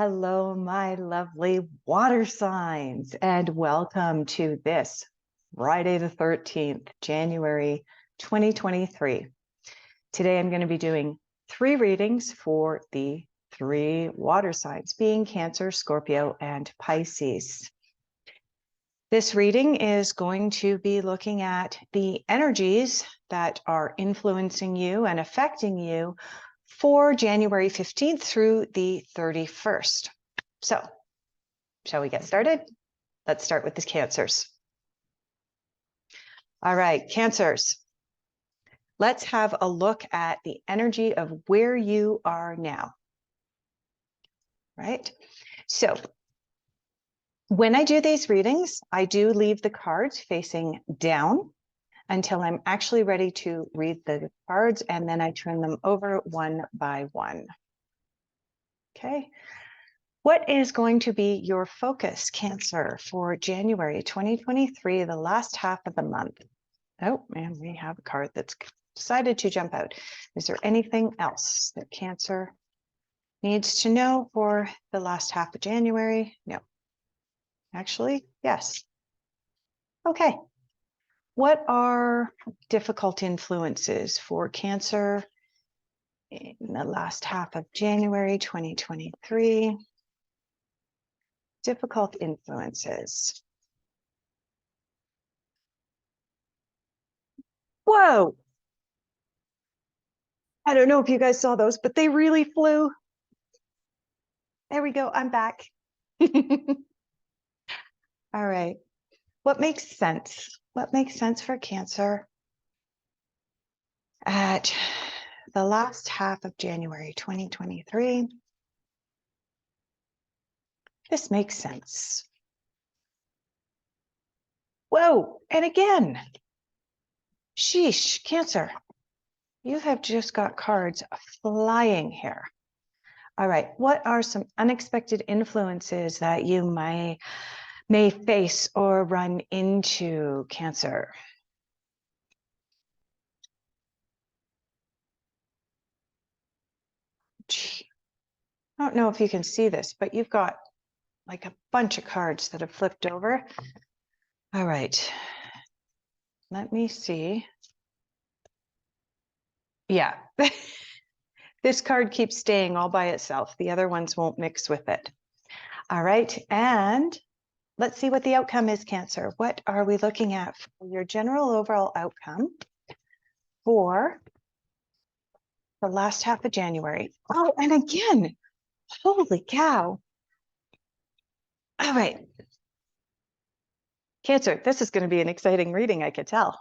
Hello, my lovely water signs, and welcome to this Friday the 13th, January 2023. Today, I'm going to be doing 3 readings for the 3 water signs, being Cancer, Scorpio, and Pisces. This reading is going to be looking at the energies that are influencing you and affecting you for January 15th through the 31st. So, shall we get started? Let's start with the Cancers. All right, Cancers. Let's have a look at the energy of where you are now. Right? So, when I do these readings, I do leave the cards facing down until I'm actually ready to read the cards, and then I turn them over one by one. Okay. What is going to be your focus, Cancer, for January 2023, the last half of the month? Oh, man, we have a card that's decided to jump out. Is there anything else that Cancer needs to know for the last half of January? No. Actually, yes. Okay. What are difficult influences for Cancer in the last half of January 2023? Difficult influences. Whoa. I don't know if you guys saw those, but they really flew. There we go. I'm back. All right. What makes sense? What makes sense for Cancer at the last half of January 2023? This makes sense. Whoa. And again, sheesh, Cancer. You have just got cards flying here. All right. What are some unexpected influences that you may face or run into, Cancer? I don't know if you can see this, but you've got like a bunch of cards that have flipped over. All right. Let me see. Yeah. This card keeps staying all by itself. The other ones won't mix with it. All right. And let's see what the outcome is, Cancer. What are we looking at for your general overall outcome for the last half of January? Oh, and again, holy cow. All right. Cancer, this is going to be an exciting reading, I could tell.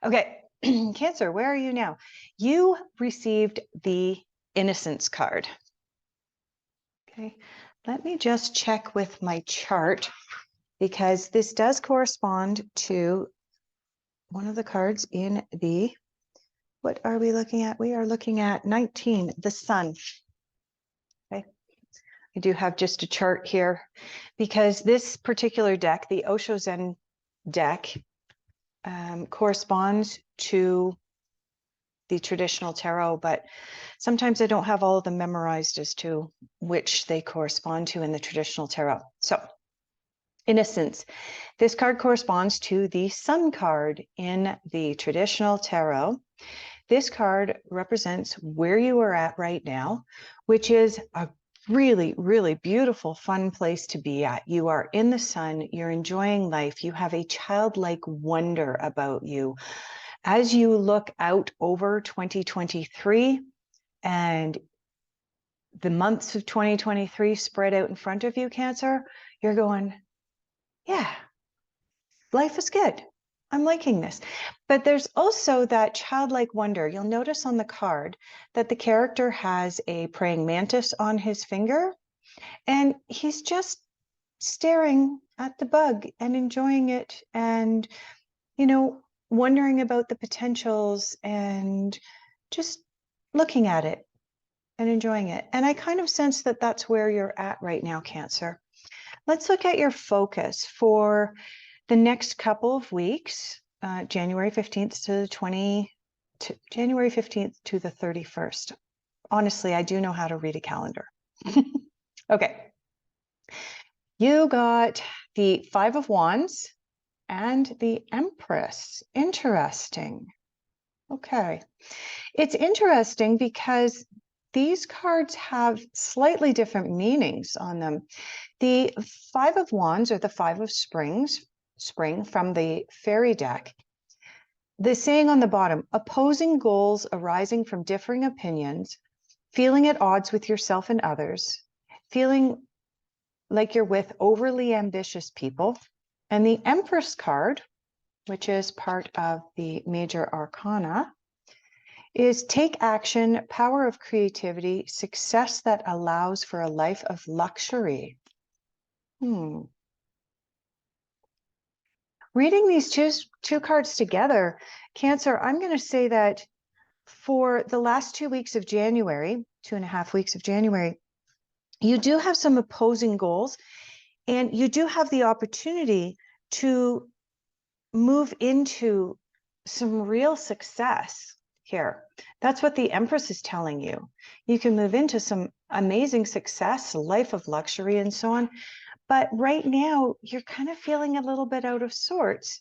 Okay, Cancer, where are you now? You received the Innocence card. Okay, let me just check with my chart because this does correspond to one of the cards in the, what are we looking at? We are looking at 19, the Sun. Okay, I do have just a chart here because this particular deck, the Osho Zen deck, corresponds to the traditional tarot, but sometimes I don't have all of them memorized as to which they correspond to in the traditional tarot. So, Innocence. This card corresponds to the Sun card in the traditional tarot. This card represents where you are at right now, which is a really, really beautiful, fun place to be at. You are in the sun, you're enjoying life, you have a childlike wonder about you. As you look out over 2023 and the months of 2023 spread out in front of you, Cancer, you're going, yeah, life is good. I'm liking this. But there's also that childlike wonder. You'll notice on the card that the character has a praying mantis on his finger, and he's just staring at the bug and enjoying it and, wondering about the potentials and just looking at it and enjoying it. And I kind of sense that that's where you're at right now, Cancer. Let's look at your focus for the next couple of weeks, January 15th to January 15th to the 31st. Honestly, I do know how to read a calendar. Okay. You got the Five of Wands and the Empress. Interesting. Okay. It's interesting because these cards have slightly different meanings on them. The Five of Wands, or the Five of Spring from the fairy deck, the saying on the bottom, opposing goals arising from differing opinions, feeling at odds with yourself and others, feeling like you're with overly ambitious people. And the Empress card, which is part of the major arcana, is take action, power of creativity, success that allows for a life of luxury. Reading these two cards together, Cancer, I'm going to say that for the last 2 weeks of January, 2.5 weeks of January, you do have some opposing goals, and you do have the opportunity to move into some real success here. That's what the Empress is telling you. You can move into some amazing success, life of luxury, and so on. But right now, you're kind of feeling a little bit out of sorts,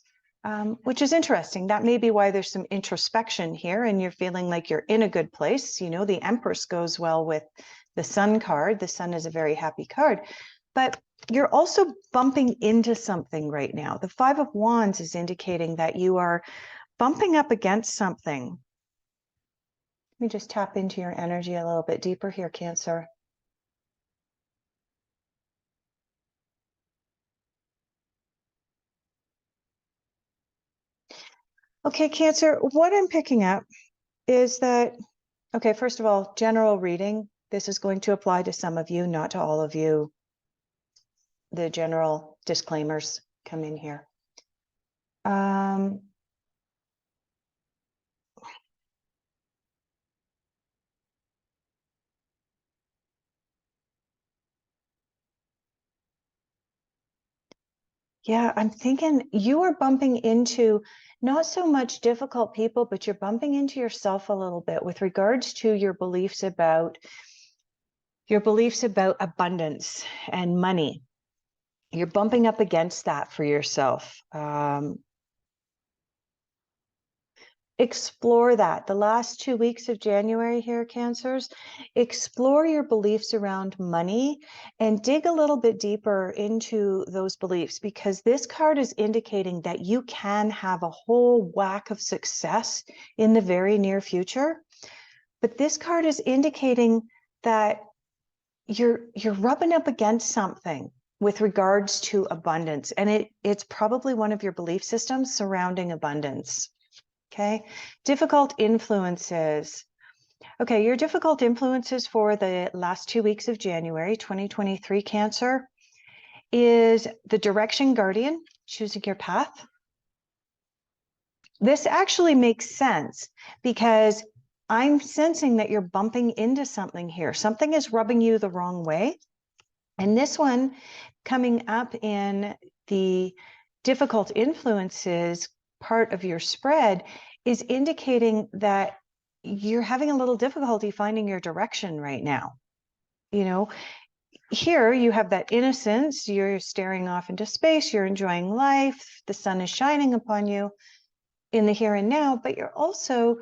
which is interesting. That may be why there's some introspection here, and you're feeling like you're in a good place. You know, the Empress goes well with the Sun card. The Sun is a very happy card. But you're also bumping into something right now. The Five of Wands is indicating that you are bumping up against something. Let me just tap into your energy a little bit deeper here, Cancer. Okay, Cancer, what I'm picking up is that, okay, first of all, general reading. This is going to apply to some of you, not to all of you. The general disclaimers come in here. Yeah, I'm thinking you are bumping into not so much difficult people, but you're bumping into yourself a little bit with regards to your beliefs about abundance and money. You're bumping up against that for yourself. Explore that. The last 2 weeks of January here, Cancers, explore your beliefs around money and dig a little bit deeper into those beliefs, because this card is indicating that you can have a whole whack of success in the very near future. But this card is indicating that you're rubbing up against something with regards to abundance, and it's probably one of your belief systems surrounding abundance. Okay, difficult influences. Okay, your difficult influences for the last 2 weeks of January 2023, Cancer, is the direction guardian, choosing your path. This actually makes sense because I'm sensing that you're bumping into something here. Something is rubbing you the wrong way. And this one coming up in the difficult influences part of your spread is indicating that you're having a little difficulty finding your direction right now. You know, here you have that innocence, you're staring off into space, you're enjoying life, the sun is shining upon you in the here and now, but you're also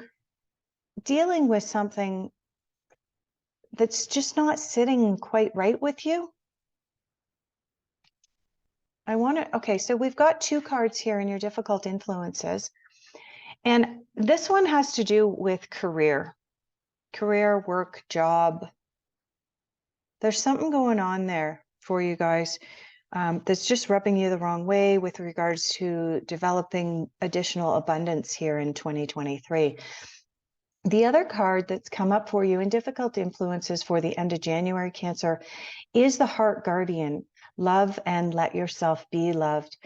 dealing with something that's just not sitting quite right with you. Okay, so we've got 2 cards here in your difficult influences. And this one has to do with career, work, job. There's something going on there for you guys that's just rubbing you the wrong way with regards to developing additional abundance here in 2023. The other card that's come up for you in difficult influences for the end of January, Cancer, is the Heart Guardian. Love and let yourself be loved.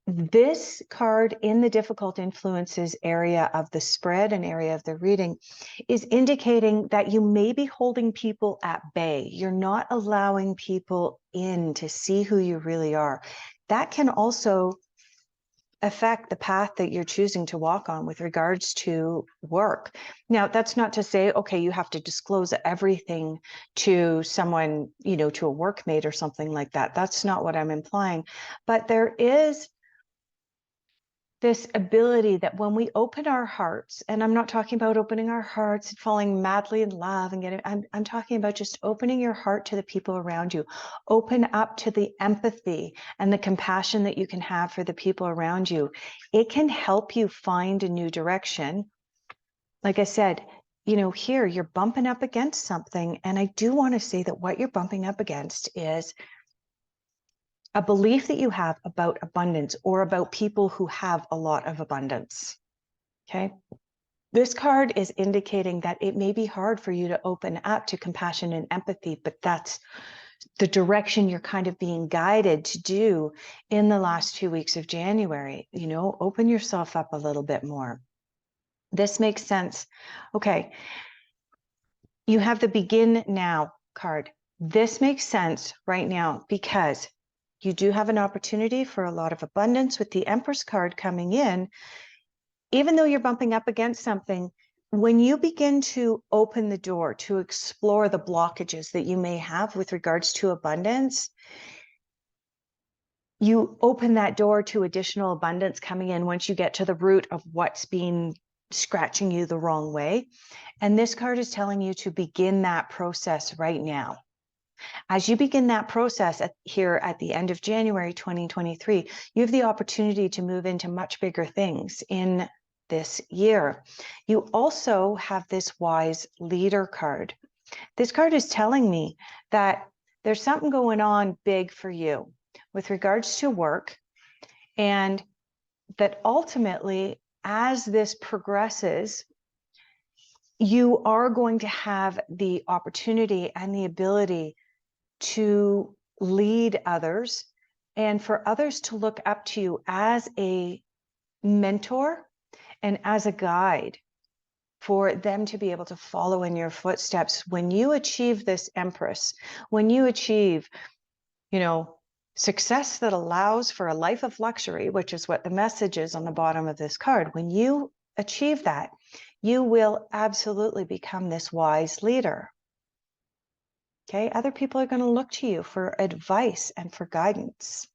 This card in the difficult influences area of the spread and area of the reading is indicating that you may be holding people at bay. You're not allowing people in to see who you really are. That can also affect the path that you're choosing to walk on with regards to work. Now, that's not to say, okay, you have to disclose everything to someone, you know, to a workmate or something like that. That's not what I'm implying. But there is this ability that when we open our hearts, and I'm not talking about opening our hearts and falling madly in love and getting, I'm talking about just opening your heart to the people around you. Open up to the empathy and the compassion that you can have for the people around you. It can help you find a new direction. Like I said, you know, here you're bumping up against something. And I do want to say that what you're bumping up against is a belief that you have about abundance or about people who have a lot of abundance. Okay. This card is indicating that it may be hard for you to open up to compassion and empathy, but that's the direction you're kind of being guided to do in the last 2 weeks of January. You know, open yourself up a little bit more. This makes sense. Okay. You have the begin now card. This makes sense right now because you do have an opportunity for a lot of abundance with the Empress card coming in. Even though you're bumping up against something, when you begin to open the door to explore the blockages that you may have with regards to abundance, you open that door to additional abundance coming in once you get to the root of what's been scratching you the wrong way. And this card is telling you to begin that process right now. As you begin that process here at the end of January 2023, you have the opportunity to move into much bigger things in this year. You also have this wise leader card. This card is telling me that there's something going on big for you with regards to work, and that ultimately, as this progresses, you are going to have the opportunity and the ability to lead others and for others to look up to you as a mentor and as a guide for them to be able to follow in your footsteps. When you achieve this Empress, when you achieve, you know, success that allows for a life of luxury, which is what the message is on the bottom of this card, when you achieve that, you will absolutely become this wise leader. Okay, other people are going to look to you for advice and for guidance.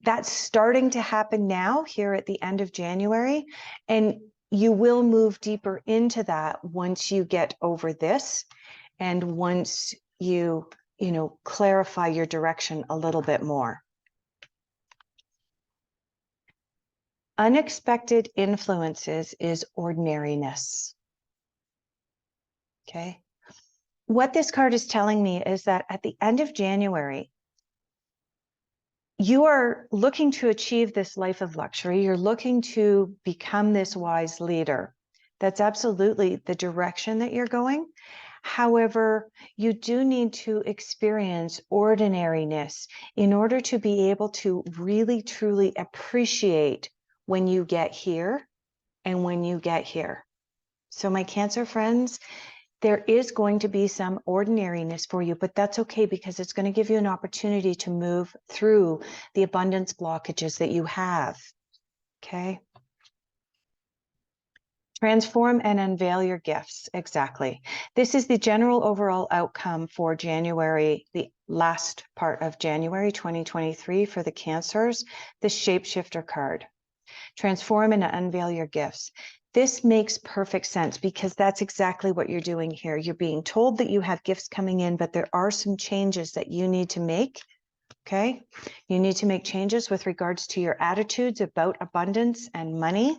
That's starting to happen now here at the end of January, and you will move deeper into that once you get over this and once you clarify your direction a little bit more. Unexpected influences is ordinariness. Okay. What this card is telling me is that at the end of January, you are looking to achieve this life of luxury. You're looking to become this wise leader. That's absolutely the direction that you're going. However, you do need to experience ordinariness in order to be able to really, truly appreciate when you get here and when you get here. So my Cancer friends, there is going to be some ordinariness for you, but that's okay because it's going to give you an opportunity to move through the abundance blockages that you have. Okay. Transform and unveil your gifts. Exactly. This is the general overall outcome for January, the last part of January 2023 for the Cancers, the Shapeshifter card. Transform and unveil your gifts. This makes perfect sense because that's exactly what you're doing here. You're being told that you have gifts coming in, but there are some changes that you need to make. Okay. You need to make changes with regards to your attitudes about abundance and money.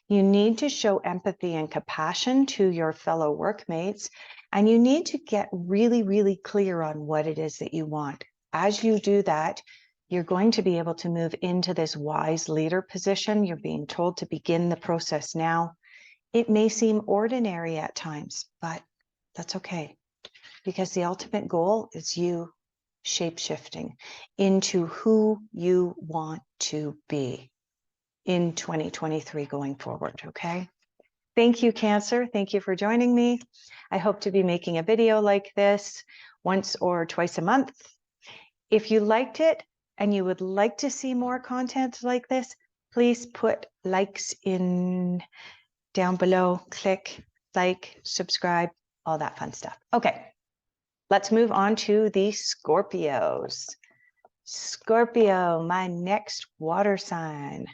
You need to show empathy and compassion to your fellow workmates, and you need to get really, really clear on what it is that you want. As you do that, you're going to be able to move into this wise leader position. You're being told to begin the process now. It may seem ordinary at times, but that's okay because the ultimate goal is you shape-shifting into who you want to be in 2023 going forward, okay? Thank you, Cancer. Thank you for joining me. I hope to be making a video like this once or twice a month. If you liked it, and you would like to see more content like this, please put likes in down below. Click like, subscribe, all that fun stuff. Okay, let's move on to the Scorpios. Scorpio, my next water sign.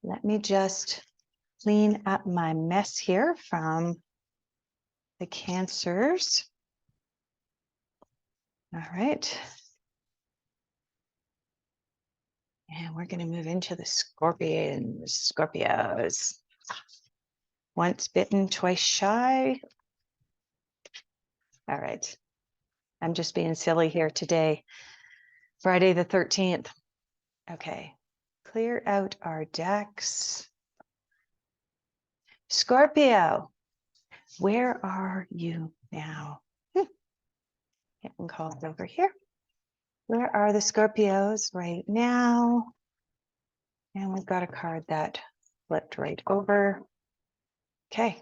Let me just clean up my mess here from the Cancers. All right. And we're going to move into the Scorpios. Once bitten, twice shy. All right. I'm just being silly here today. Friday the 13th. Okay. Clear out our decks. Scorpio, where are you now? Getting called over here. Where are the Scorpios right now? And we've got a card that flipped right over. Okay.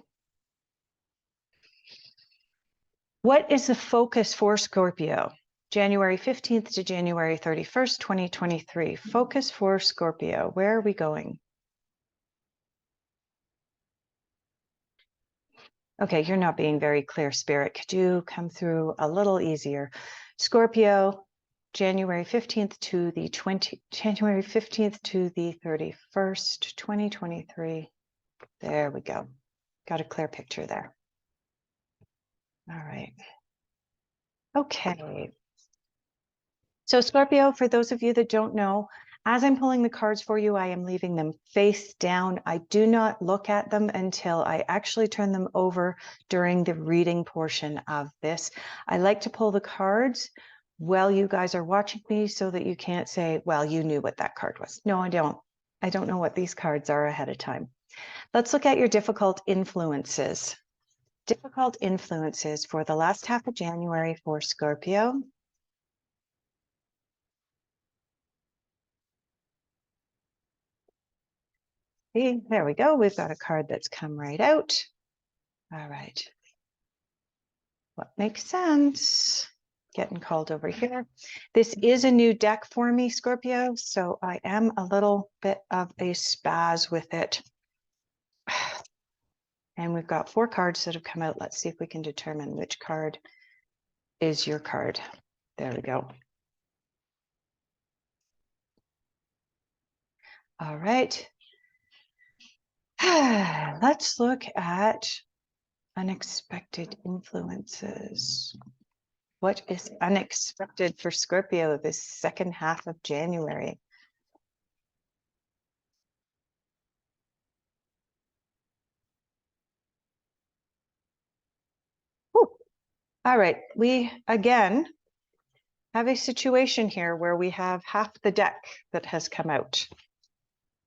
What is the focus for Scorpio? January 15th to January 31st, 2023. Focus for Scorpio. Where are we going? Okay, you're not being very clear, Spirit. Could you come through a little easier? Scorpio, January 15th to the 31st, 2023. There we go. Got a clear picture there. All right. Okay. So Scorpio, for those of you that don't know, as I'm pulling the cards for you, I am leaving them face down. I do not look at them until I actually turn them over during the reading portion of this. I like to pull the cards while you guys are watching me so that you can't say, well, you knew what that card was. No, I don't. I don't know what these cards are ahead of time. Let's look at your difficult influences. Difficult influences for the last half of January for Scorpio. See, there we go. We've got a card that's come right out. All right. What makes sense? Getting called over here. This is a new deck for me, Scorpio, so I am a little bit of a spaz with it. And we've got 4 cards that have come out. Let's see if we can determine which card is your card. There we go. All right. Let's look at unexpected influences. What is unexpected for Scorpio this second half of January? Whew. All right, we again have a situation here where we have half the deck that has come out.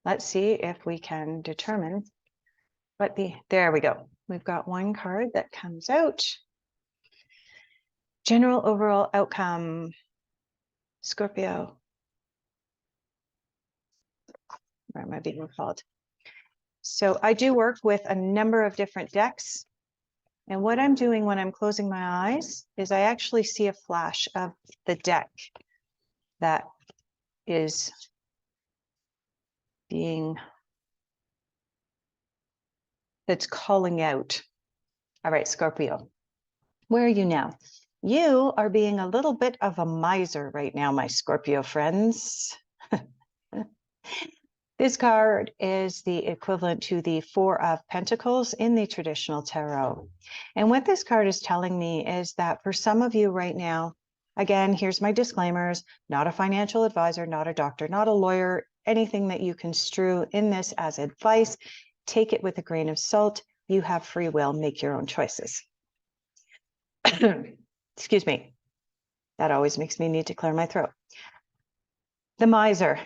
Let's see if we can determine what there we go. We've got one card that comes out. General overall outcome, Scorpio. Where am I being called? So I do work with a number of different decks. And what I'm doing when I'm closing my eyes is I actually see a flash of the deck that is that's calling out. All right, Scorpio, where are you now? You are being a little bit of a miser right now, my Scorpio friends. This card is the equivalent to the 4 of Pentacles in the traditional tarot. And what this card is telling me is that for some of you right now, again, here's my disclaimers, not a financial advisor, not a doctor, not a lawyer, anything that you construe in this as advice, take it with a grain of salt. You have free will, make your own choices. Excuse me. That always makes me need to clear my throat. The miser.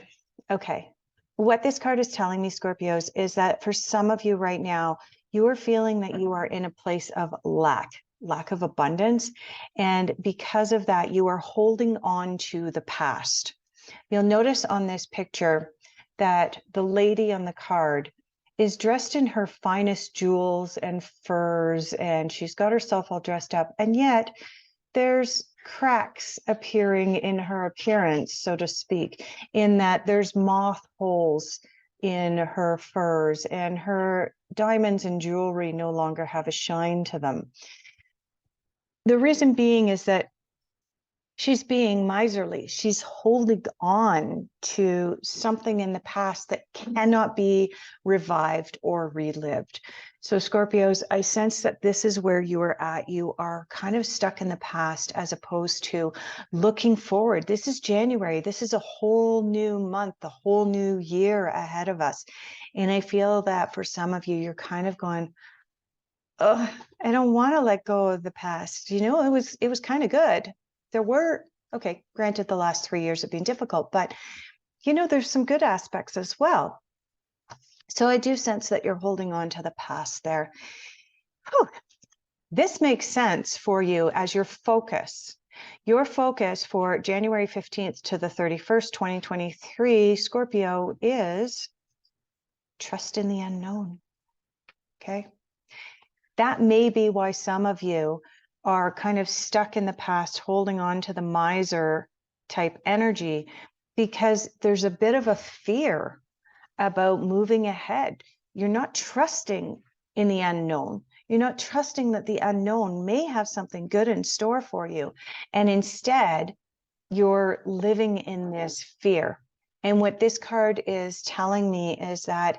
Okay. What this card is telling me, Scorpios, is that for some of you right now, you are feeling that you are in a place of lack of abundance. And because of that, you are holding on to the past. You'll notice on this picture that the lady on the card is dressed in her finest jewels and furs, and she's got herself all dressed up. And yet there's cracks appearing in her appearance, so to speak, in that there's moth holes in her furs and her diamonds and jewelry no longer have a shine to them. The reason being is that she's being miserly. She's holding on to something in the past that cannot be revived or relived. So Scorpios, I sense that this is where you are at. You are kind of stuck in the past as opposed to looking forward. This is January. This is a whole new month, a whole new year ahead of us. And I feel that for some of you, you're kind of going, oh, I don't want to let go of the past. You know, it was kind of good. There were, okay, granted the last 3 years have been difficult, but you know, there's some good aspects as well. So I do sense that you're holding on to the past there. Whew. This makes sense for you as your focus. Your focus for January 15th to the 31st, 2023, Scorpio, is trust in the unknown. Okay. That may be why some of you are kind of stuck in the past, holding on to the miser type energy, because there's a bit of a fear about moving ahead. You're not trusting in the unknown. You're not trusting that the unknown may have something good in store for you. And instead, you're living in this fear. And what this card is telling me is that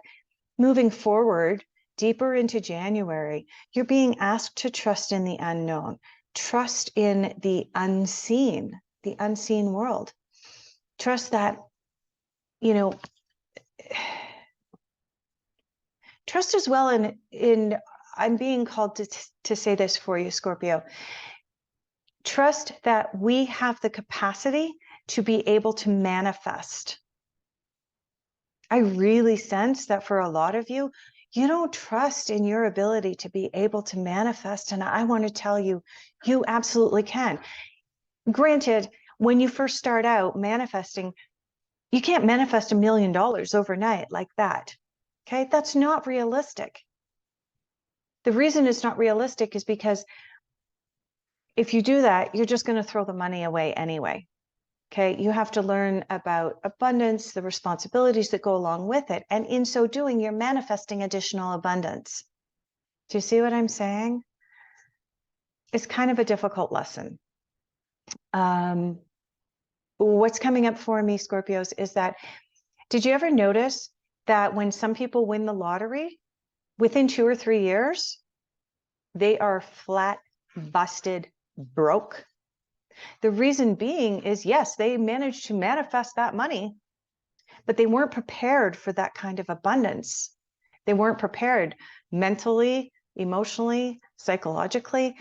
moving forward, deeper into January, you're being asked to trust in the unknown, trust in the unseen world. Trust that, you know, trust as well in I'm being called to say this for you, Scorpio. Trust that we have the capacity to be able to manifest. I really sense that for a lot of you, you don't trust in your ability to be able to manifest. And I want to tell you, you absolutely can. Granted, when you first start out manifesting, you can't manifest $1 million overnight like that. Okay, that's not realistic. The reason it's not realistic is because if you do that, you're just going to throw the money away anyway. Okay, you have to learn about abundance, the responsibilities that go along with it. And in so doing, you're manifesting additional abundance. Do you see what I'm saying? It's kind of a difficult lesson. What's coming up for me, Scorpios, is that, did you ever notice that when some people win the lottery, within 2 or 3 years, they are flat, busted, broke? The reason being is, yes, they managed to manifest that money, but they weren't prepared for that kind of abundance. They weren't prepared mentally, emotionally, psychologically.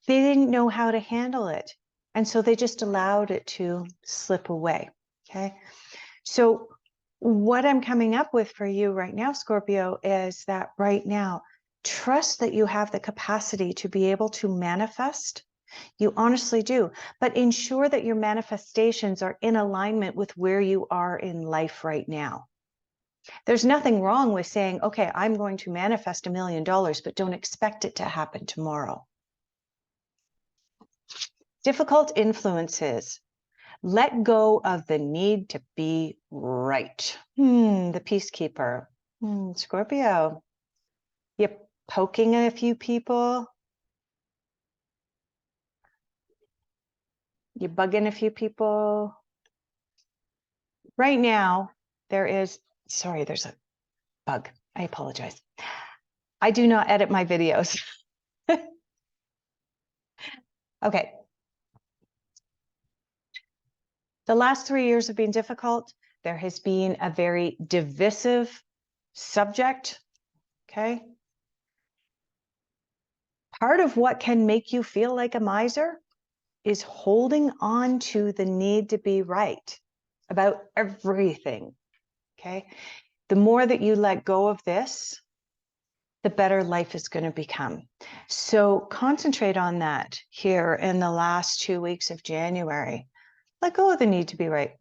They didn't know how to handle it. And so they just allowed it to slip away. Okay. So what I'm coming up with for you right now, Scorpio, is that right now, trust that you have the capacity to be able to manifest. You honestly do, but ensure that your manifestations are in alignment with where you are in life right now. There's nothing wrong with saying, okay, I'm going to manifest $1 million, but don't expect it to happen tomorrow. Difficult influences. Let go of the need to be right. The peacekeeper. Scorpio. You're poking at a few people. You're bugging a few people. Right now, there's a bug. I apologize. I do not edit my videos. Okay. The last 3 years have been difficult. There has been a very divisive subject. Okay. Part of what can make you feel like a miser is holding on to the need to be right about everything. Okay. The more that you let go of this, the better life is going to become. So concentrate on that here in the last 2 weeks of January. Let go of the need to be right.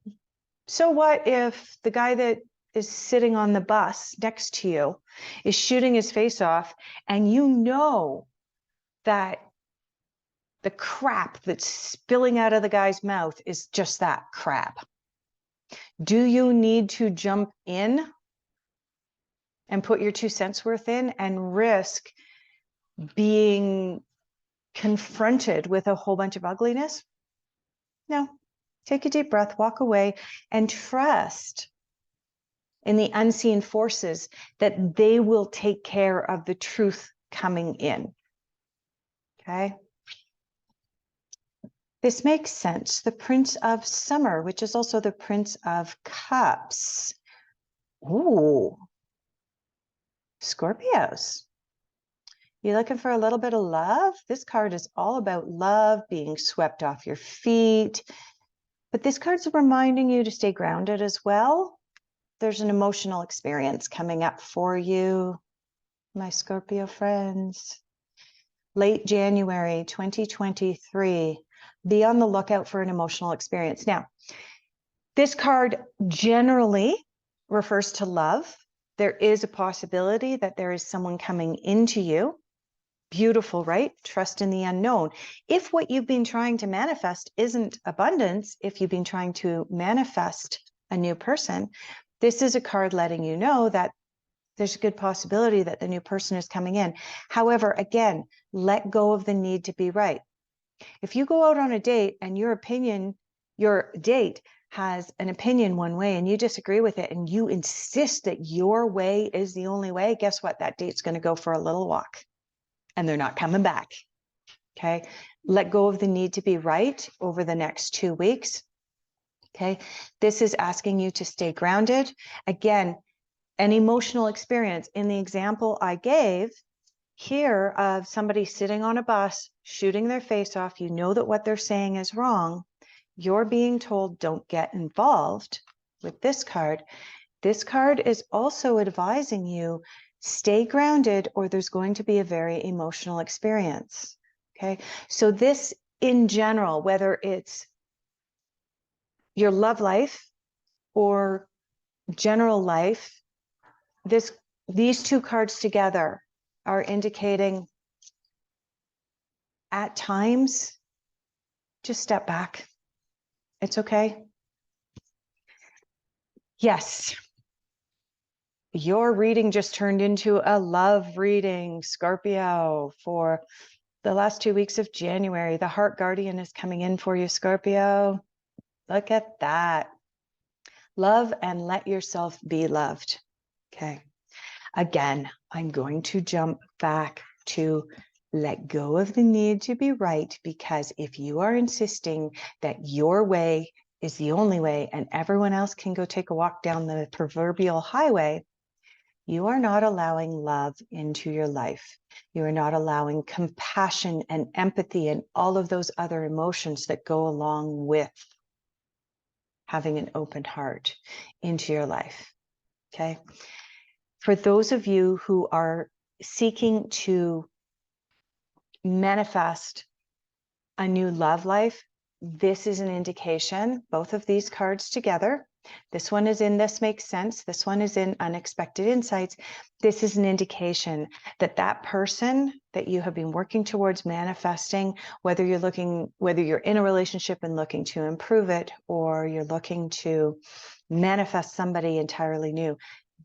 So what if the guy that is sitting on the bus next to you is shooting his face off, and you know that The crap that's spilling out of the guy's mouth is just that, crap. Do you need to jump in and put your 2 cents worth in and risk being confronted with a whole bunch of ugliness? No. Take a deep breath, walk away, and trust in the unseen forces that they will take care of the truth coming in. Okay? This makes sense. The Prince of Summer, which is also the Prince of Cups. Ooh. Scorpios. You looking for a little bit of love? This card is all about love, being swept off your feet. But this card's reminding you to stay grounded as well. There's an emotional experience coming up for you, my Scorpio friends. Late January 2023. Be on the lookout for an emotional experience. Now, this card generally refers to love. There is a possibility that there is someone coming into you. Beautiful, right? Trust in the unknown. If what you've been trying to manifest isn't abundance, if you've been trying to manifest a new person, this is a card letting you know that there's a good possibility that the new person is coming in. However, again, let go of the need to be right. If you go out on a date and your date has an opinion one way and you disagree with it and you insist that your way is the only way, guess what? That date's going to go for a little walk and they're not coming back. Okay. Let go of the need to be right over the next 2 weeks. Okay. This is asking you to stay grounded. Again, an emotional experience in the example I gave here of somebody sitting on a bus, shooting their face off. You know that what they're saying is wrong. You're being told don't get involved with this card. This card is also advising you stay grounded or there's going to be a very emotional experience. Okay. So this in general, whether it's your love life or general life, these 2 cards together are indicating at times, just step back. It's okay. Yes. Your reading just turned into a love reading, Scorpio, for the last 2 weeks of January. The Heart Guardian is coming in for you, Scorpio. Look at that. Love and let yourself be loved. Okay. Again, I'm going to jump back to let go of the need to be right, because if you are insisting that your way is the only way and everyone else can go take a walk down the proverbial highway, you are not allowing love into your life. You are not allowing compassion and empathy and all of those other emotions that go along with having an open heart into your life. Okay. For those of you who are seeking to manifest a new love life, this is an indication, both of these cards together. This one is in This Makes Sense. This one is in Unexpected Insights. This is an indication that that person that you have been working towards manifesting, whether you're in a relationship and looking to improve it, or you're looking to manifest somebody entirely new,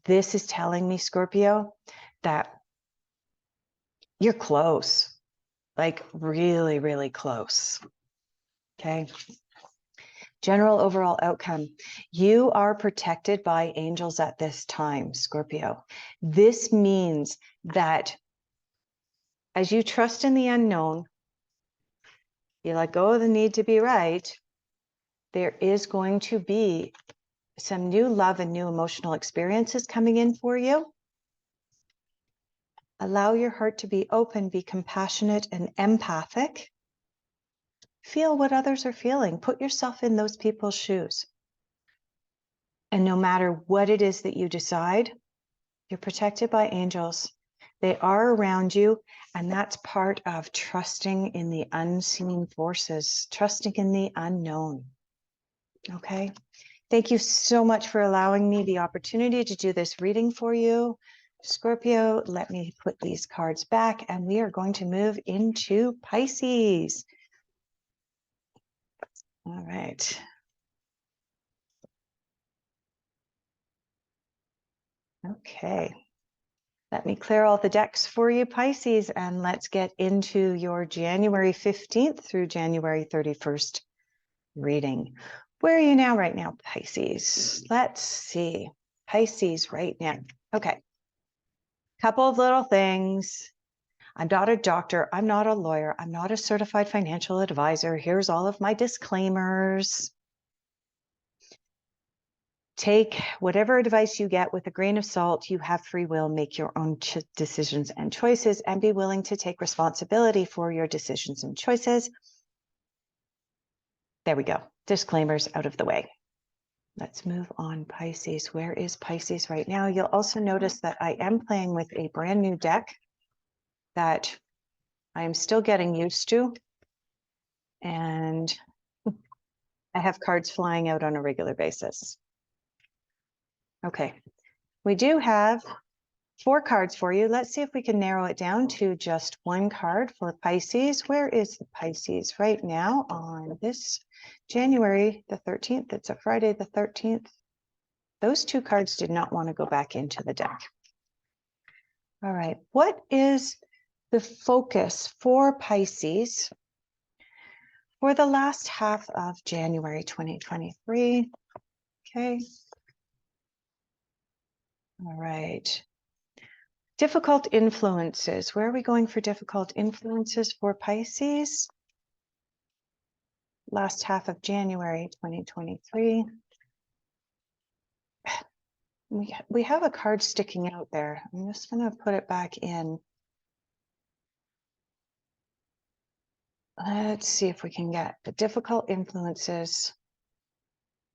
this is telling me, Scorpio, that you're close, like really, really close. Okay. General overall outcome. You are protected by angels at this time, Scorpio. This means that as you trust in the unknown, you let go of the need to be right, there is going to be some new love and new emotional experiences coming in for you. Allow your heart to be open, be compassionate and empathic. Feel what others are feeling. Put yourself in those people's shoes. And no matter what it is that you decide, you're protected by angels. They are around you, and that's part of trusting in the unseen forces, trusting in the unknown. Okay? Thank you so much for allowing me the opportunity to do this reading for you. Scorpio, let me put these cards back, and we are going to move into Pisces. All right. Okay. Let me clear all the decks for you, Pisces, and let's get into your January 15th through January 31st reading. Where are you now right now, Pisces? Let's see. Pisces right now. Okay. Couple of little things. I'm not a doctor. I'm not a lawyer. I'm not a certified financial advisor. Here's all of my disclaimers. Take whatever advice you get with a grain of salt. You have free will. Make your own decisions and choices, and be willing to take responsibility for your decisions and choices. There we go. Disclaimers out of the way. Let's move on, Pisces. Where is Pisces right now? You'll also notice that I am playing with a brand new deck that I am still getting used to. And I have cards flying out on a regular basis. Okay, we do have 4 cards for you. Let's see if we can narrow it down to just 1 card for Pisces. Where is the Pisces right now on this January the 13th? It's a Friday the 13th. Those 2 cards did not want to go back into the deck. All right, what is the focus for Pisces for the last half of January 2023? Okay. All right. Difficult influences. Where are we going for difficult influences for Pisces? Last half of January 2023. We have a card sticking out there. I'm just going to put it back in. Let's see if we can get the difficult influences.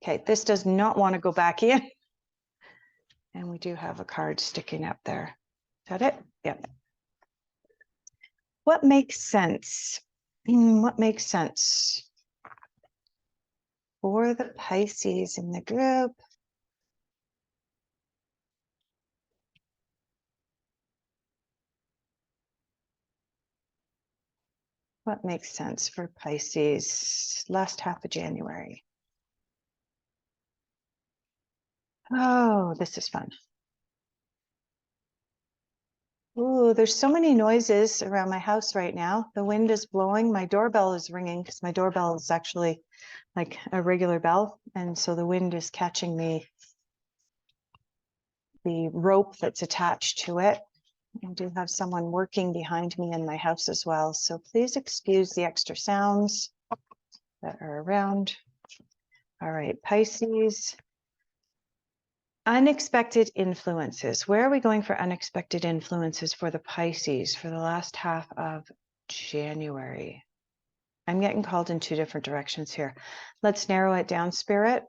Okay, this does not want to go back in. And we do have a card sticking up there. Is that it? Yep. What makes sense? What makes sense for the Pisces in the group? What makes sense for Pisces last half of January? Oh, this is fun. Ooh, there's so many noises around my house right now. The wind is blowing. My doorbell is ringing because my doorbell is actually like a regular bell. And so the wind is catching the rope that's attached to it. I do have someone working behind me in my house as well. So please excuse the extra sounds that are around. All right, Pisces. Unexpected influences. Where are we going for unexpected influences for the Pisces for the last half of January? I'm getting called in 2 different directions here. Let's narrow it down, Spirit.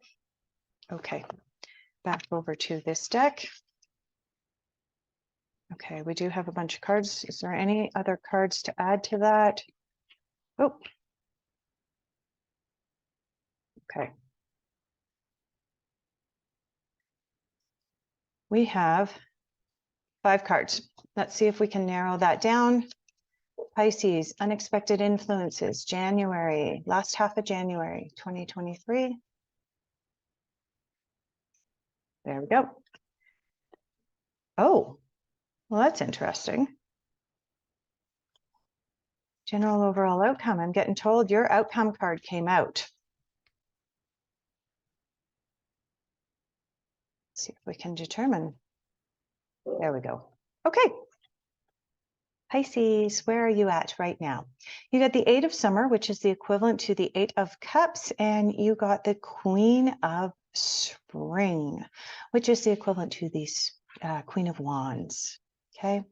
Okay, back over to this deck. Okay, we do have a bunch of cards. Is there any other cards to add to that? Oh, okay. We have 5 cards. Let's see if we can narrow that down. Pisces, unexpected influences, January, last half of January, 2023. There we go. Oh, well, that's interesting. General overall outcome. I'm getting told your outcome card came out. Let's see if we can determine. There we go. Okay. Pisces, where are you at right now? You got the 8 of Summer, which is the equivalent to the 8 of Cups, and you got the Queen of Spring, which is the equivalent to the Queen of Wands. Okay.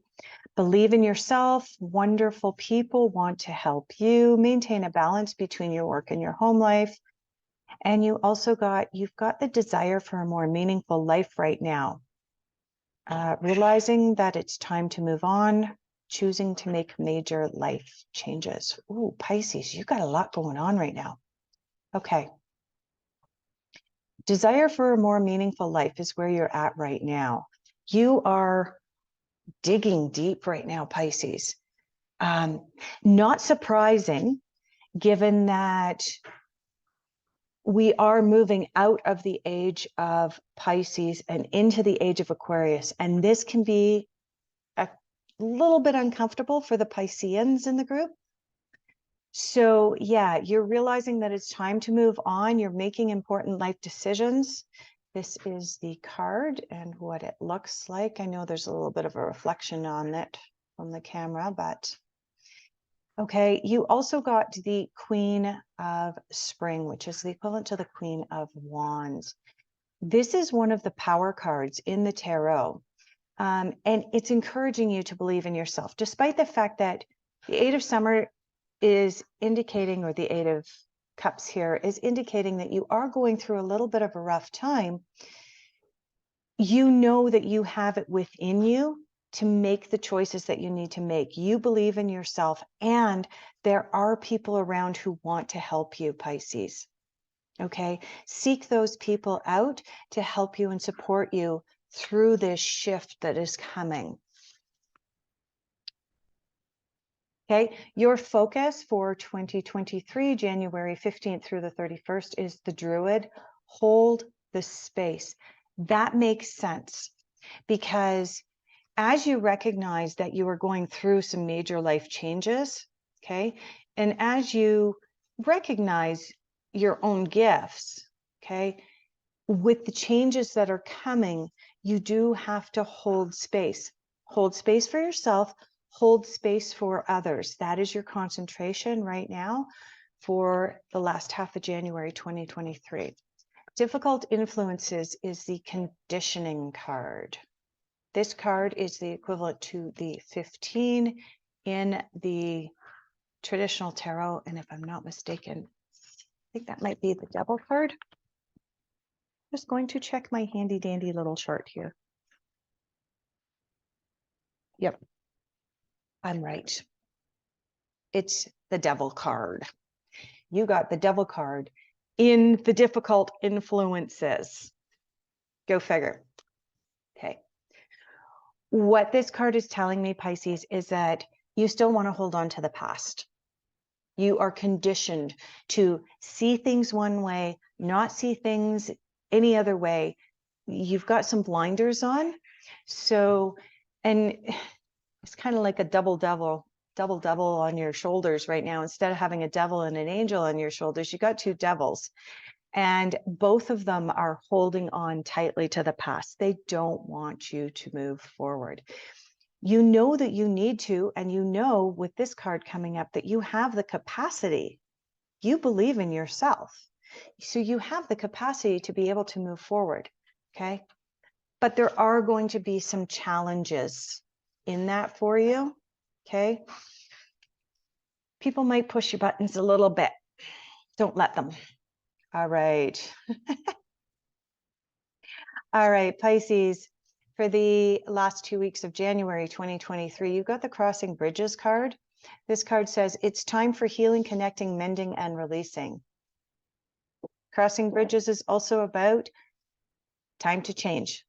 Believe in yourself. Wonderful people want to help you. Maintain a balance between your work and your home life. And you've got the desire for a more meaningful life right now. Realizing that it's time to move on, choosing to make major life changes. Ooh, Pisces, you got a lot going on right now. Okay. Desire for a more meaningful life is where you're at right now. You are digging deep right now, Pisces. Not surprising, given that we are moving out of the age of Pisces and into the age of Aquarius. And this can be a little bit uncomfortable for the Pisceans in the group. So yeah, you're realizing that it's time to move on. You're making important life decisions. This is the card and what it looks like. I know there's a little bit of a reflection on it from the camera, but okay. You also got the Queen of Spring, which is the equivalent to the Queen of Wands. This is one of the power cards in the tarot. And it's encouraging you to believe in yourself, despite the fact that the Eight of Summer is indicating, or the Eight of Cups here is indicating that you are going through a little bit of a rough time. You know that you have it within you to make the choices that you need to make. You believe in yourself, and there are people around who want to help you, Pisces. Okay, seek those people out to help you and support you through this shift that is coming. Okay, your focus for 2023, January 15th through the 31st, is the Druid. Hold the space. That makes sense because as you recognize that you are going through some major life changes, okay, and as you recognize your own gifts, okay, with the changes that are coming, you do have to hold space. Hold space for yourself, hold space for others. That is your concentration right now for the last half of January 2023. Difficult influences is the conditioning card. This card is the equivalent to the 15 in the traditional tarot. And if I'm not mistaken, I think that might be the Devil card. Just going to check my handy dandy little chart here. Yep, I'm right. It's the Devil card. You got the Devil card in the difficult influences. Go figure. Okay. What this card is telling me, Pisces, is that you still want to hold on to the past. You are conditioned to see things one way, not see things any other way. You've got some blinders on. So, and it's kind of like a double devil on your shoulders right now. Instead of having a devil and an angel on your shoulders, you got two devils. And both of them are holding on tightly to the past. They don't want you to move forward. You know that you need to, and you know with this card coming up that you have the capacity. You believe in yourself. So you have the capacity to be able to move forward, okay? But there are going to be some challenges in that for you, okay? People might push your buttons a little bit. Don't let them. All right. All right, Pisces, for the last 2 weeks of January 2023, you've got the Crossing Bridges card. This card says, it's time for healing, connecting, mending, and releasing. Crossing bridges is also about time to change,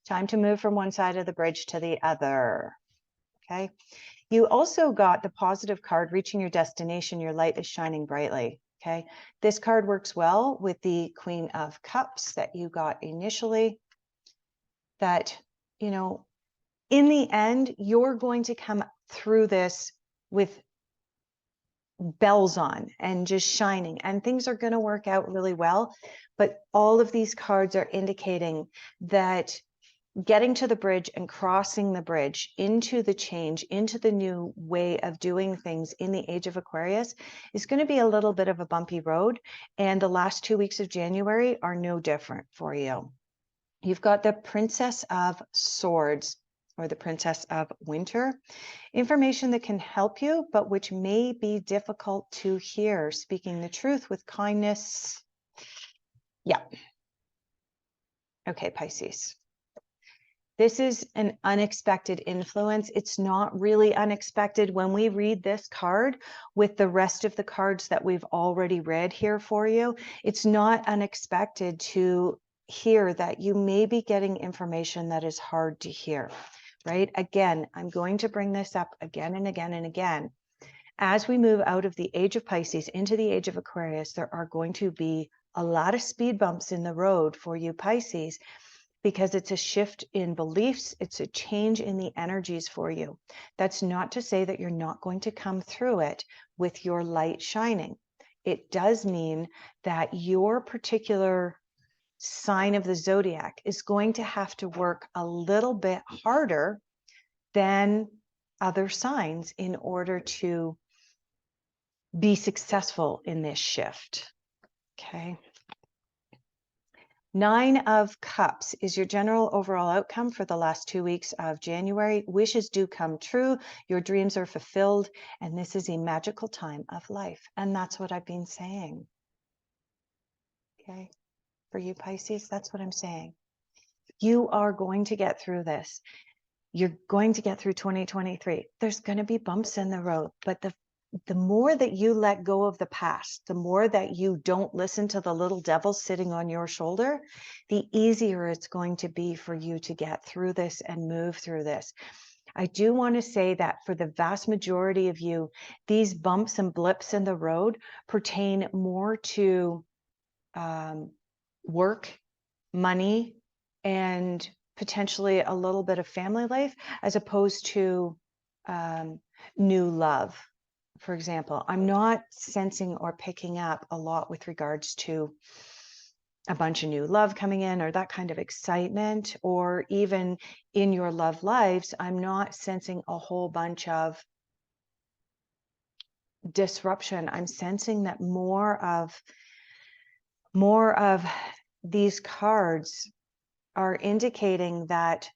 time to move from one side of the bridge to the other. Okay. You also got the positive card, reaching your destination, your light is shining brightly. Okay. This card works well with the Queen of Cups that you got initially. That, you know, in the end, you're going to come through this with bells on and just shining, and things are going to work out really well. But all of these cards are indicating that getting to the bridge and crossing the bridge into the change, into the new way of doing things in the age of Aquarius is going to be a little bit of a bumpy road. And the last 2 weeks of January are no different for you. You've got the Princess of Swords, or the Princess of Winter. Information that can help you, but which may be difficult to hear. Speaking the truth with kindness. Yeah. Okay, Pisces. This is an unexpected influence. It's not really unexpected when we read this card with the rest of the cards that we've already read here for you. It's not unexpected to hear that you may be getting information that is hard to hear, right? Again, I'm going to bring this up again and again and again. As we move out of the age of Pisces into the age of Aquarius, there are going to be a lot of speed bumps in the road for you Pisces, because it's a shift in beliefs. It's a change in the energies for you. That's not to say that you're not going to come through it with your light shining. It does mean that your particular sign of the zodiac is going to have to work a little bit harder than other signs in order to be successful in this shift. Okay. 9 of Cups is your general overall outcome for the last 2 weeks of January. Wishes do come true. Your dreams are fulfilled. And this is a magical time of life. And that's what I've been saying. Okay. For you Pisces, that's what I'm saying. You are going to get through this. You're going to get through 2023. There's going to be bumps in the road, but the more that you let go of the past, the more that you don't listen to the little devil sitting on your shoulder, the easier it's going to be for you to get through this and move through this. I do want to say that for the vast majority of you, these bumps and blips in the road pertain more to work, money, and potentially a little bit of family life, as opposed to new love. For example, I'm not sensing or picking up a lot with regards to a bunch of new love coming in or that kind of excitement, or even in your love lives, I'm not sensing a whole bunch of disruption. I'm sensing that more of these cards are indicating that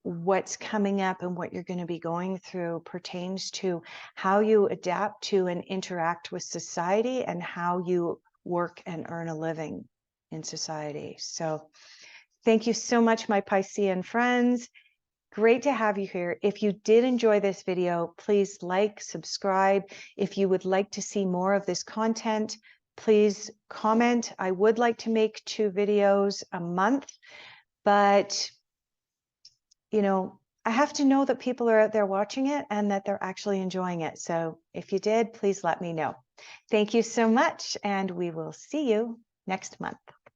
what's coming up and what you're going to be going through pertains to how you adapt to and interact with society and how you work and earn a living in society. So thank you so much, my Piscean friends. Great to have you here. If you did enjoy this video, please like, subscribe. If you would like to see more of this content, please comment. I would like to make 2 videos a month, but you know, I have to know that people are out there watching it and that they're actually enjoying it. So if you did, please let me know. Thank you so much, and we will see you next month.